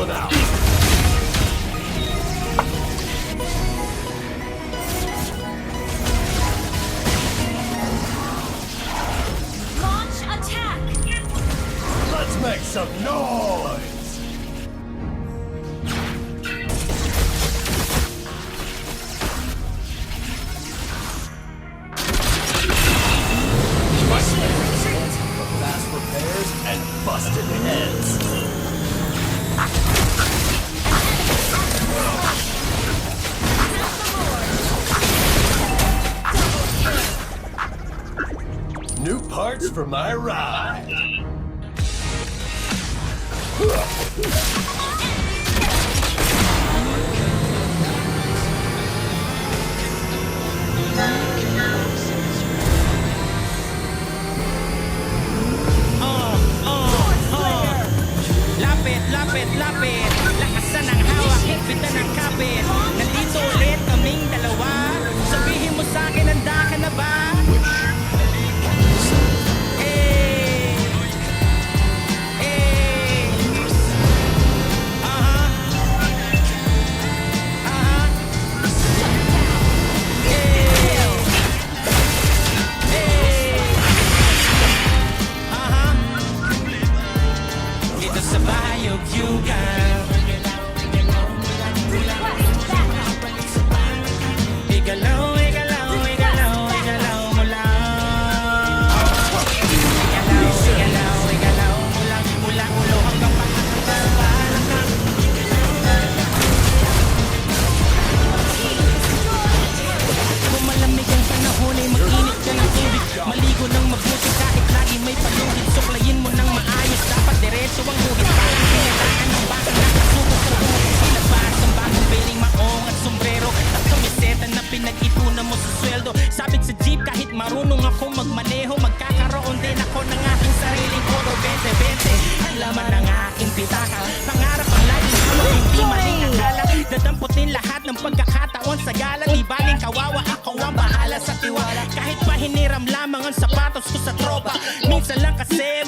them out. Launch attack! Let's make some noise! My favorite for fast repairs and busted heads. New parts for my ride. Lapit, lapit, lapit. Lakasan ang hawak, higpitan ang kapit. Nandito ulit kaming dalawa. Sabihin mo sa'kin, handa ka na ba? Eh, eh. Aha. Aha. Eh. Eh. Aha. Ito sa Bayog Yugan. Igalaw, igalaw, igalaw, igalaw mo lang. Igalaw, igalaw, igalaw mo lang. Mula ulo hanggang pagkakabalakang. Kung malamig ang panahon ay mag-init ka ng tubig. Maligo ng mabuti kahit lagi may palugid. Suklayin mo ng maayos, dapat diretso ang hugit. Parang kailangan ng bakang nakasubo sa buhay. Ilabas ang bagong beling maong at sombrero. Tatlong meseta na pinag-ipunan mo sa sweldo. Sabit sa jeep kahit marunong ako magmaneho. Magkakaroon din ako ng aking sariling oro 2020. Ang laman ng aking pitaka. Pangarap ang laging hawak, hindi maling akala. Dadamputin lahat ng pagkakataon sa gala. Di baling kawawa, ako ang bahala sa tiwala. Kahit pa hiniram lamang ang sapatos ko sa tropa. Minsan lang kasi